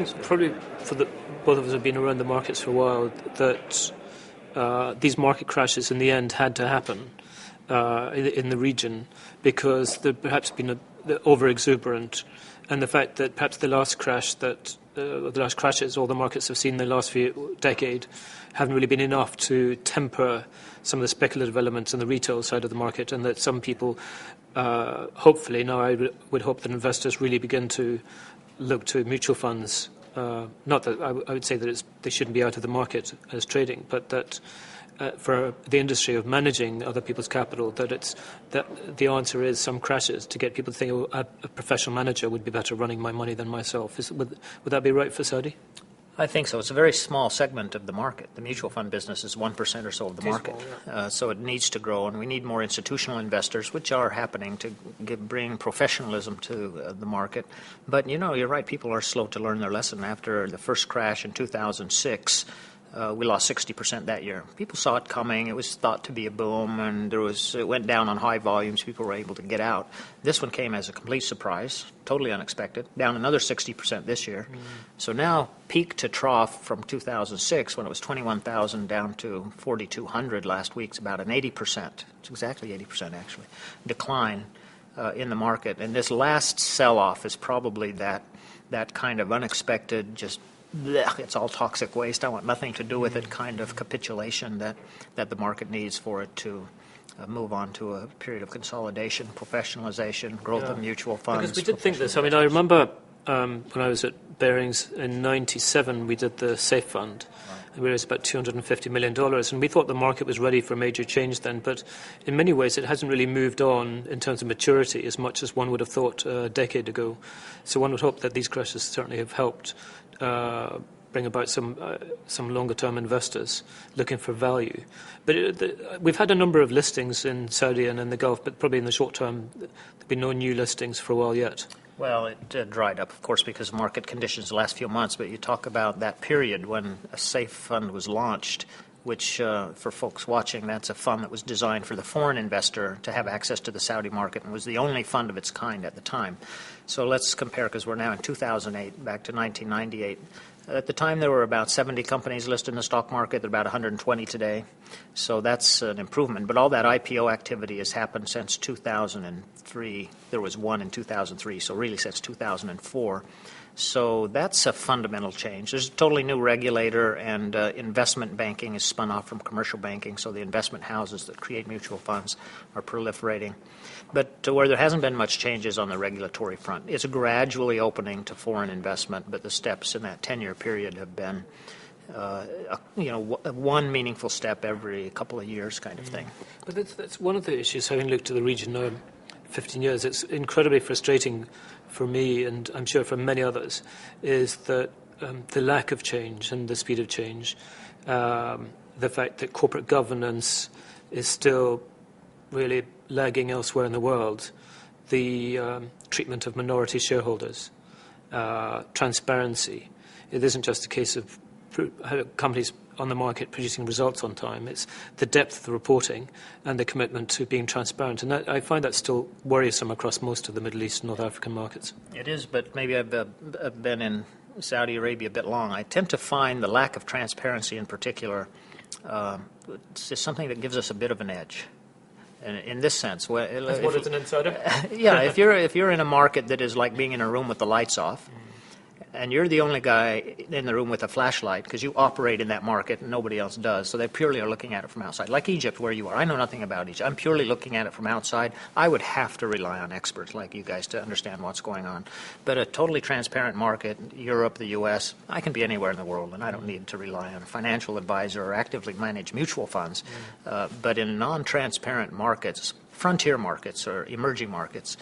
think probably both of us have been around the markets for a while, that these market crashes in the end had to happen in the region because there perhaps been over-exuberant, and the fact that perhaps the last crashes all the markets have seen in the last few decades haven't really been enough to temper some of the speculative elements in the retail side of the market, and that some people, hopefully, now I would hope that investors really begin to look to mutual funds. Not that I would say that they shouldn't be out of the market as trading, but that for the industry of managing other people's capital, that the answer is some crashes to get people to think, oh, a professional manager would be better running my money than myself. Would that be right for Saudi? I think so. It's a very small segment of the market. The mutual fund business is 1% or so of the market. Small, yeah. So it needs to grow, and we need more institutional investors, which are happening, to bring professionalism to the market. But, you're right, people are slow to learn their lesson. After the first crash in 2006, we lost 60% that year. People saw it coming. It was thought to be a boom, and it went down on high volumes. People were able to get out. This one came as a complete surprise, totally unexpected, down another 60% this year. So now, peak to trough from 2006, when it was 21,000 down to 4,200 last week, it's about an 80%. It's exactly 80%, actually, decline in the market. And this last sell-off is probably that kind of unexpected, just it's all toxic waste, I want nothing to do with it kind of capitulation that the market needs for it to move on to a period of consolidation, professionalization, growth of mutual funds. Because we did think this. I mean, I remember when I was at Barings in 97, we did the SAFE Fund. Right. We raised about $250 million, and we thought the market was ready for major change then. But in many ways, it hasn't really moved on in terms of maturity as much as one would have thought a decade ago. So one would hope that these crashes certainly have helped bring about some longer-term investors looking for value. But we've had a number of listings in Saudi and in the Gulf, but probably in the short term, there'll be no new listings for a while yet. Well, it dried up, of course, because of market conditions the last few months. But you talk about that period when a SAFE fund was launched, which, for folks watching, that's a fund that was designed for the foreign investor to have access to the Saudi market and was the only fund of its kind at the time. So let's compare, because we're now in 2008, back to 1998. At the time, there were about 70 companies listed in the stock market. There are about 120 today. So that's an improvement. But all that IPO activity has happened since 2003. There was one in 2003, so really since 2004. So that's a fundamental change. There's a totally new regulator, and investment banking is spun off from commercial banking, so the investment houses that create mutual funds are proliferating. But where there hasn't been much changes on the regulatory front, it's gradually opening to foreign investment, but the steps in that 10-year period have been one meaningful step every couple of years kind of thing. But that's one of the issues, having looked at the region now 15 years. It's incredibly frustrating for me, and I'm sure for many others, is that the lack of change and the speed of change, the fact that corporate governance is still really lagging elsewhere in the world, the treatment of minority shareholders, transparency. It isn't just a case of companies on the market producing results on time. It's the depth of the reporting and the commitment to being transparent. And I find that still worrisome across most of the Middle East and North African markets. It is, but maybe I've been in Saudi Arabia a bit long. I tend to find the lack of transparency in particular is something that gives us a bit of an edge. In this sense, as what is an insider? Yeah, if you're in a market that is like being in a room with the lights off, and you're the only guy in the room with a flashlight because you operate in that market and nobody else does, so they purely are looking at it from outside. Like Egypt, where you are. I know nothing about Egypt. I'm purely looking at it from outside. I would have to rely on experts like you guys to understand what's going on. But a totally transparent market, Europe, the U.S., I can be anywhere in the world, and I don't need to rely on a financial advisor or actively manage mutual funds. But in non-transparent markets, frontier markets or emerging markets,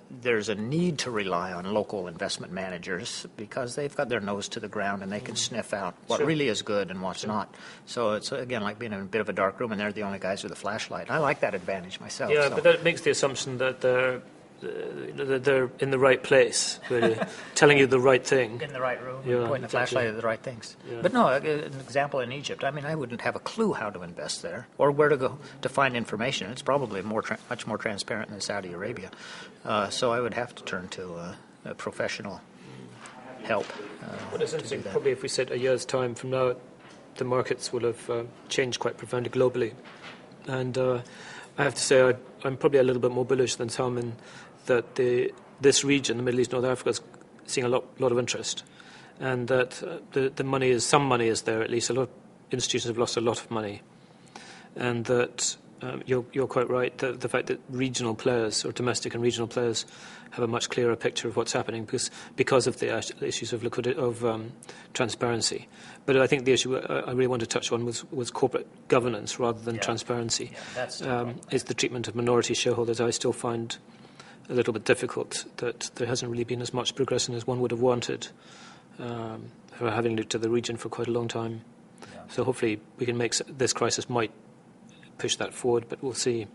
there's a need to rely on local investment managers because they've got their nose to the ground and they can sniff out what really is good and what's not. So it's, again, like being in a bit of a dark room and they're the only guys with a flashlight. I like that advantage myself. Yeah, but that makes the assumption that they're in the right place, really, telling you the right thing. In the right room, pointing the flashlight at the right things. Yeah. But no, an example in Egypt, I mean, I wouldn't have a clue how to invest there or where to go to find information. It's probably much more transparent than Saudi Arabia. So I would have to turn to a professional help. What is interesting, probably if we said a year's time from now, the markets will have changed quite profoundly globally. And I have to say I'm probably a little bit more bullish than some in that this region, the Middle East, North Africa, is seeing a lot of interest. And that some money is there at least. A lot of institutions have lost a lot of money. And that you're quite right, the fact that regional players or domestic and regional players have a much clearer picture of what's happening because of the issues of transparency. But I think the issue I really want to touch on was corporate governance rather than transparency. Yeah, that's is the treatment of minority shareholders. I still find a little bit difficult that there hasn't really been as much progression as one would have wanted, for having looked at the region for quite a long time. Yeah. So hopefully we can this crisis might push that forward, but we'll see.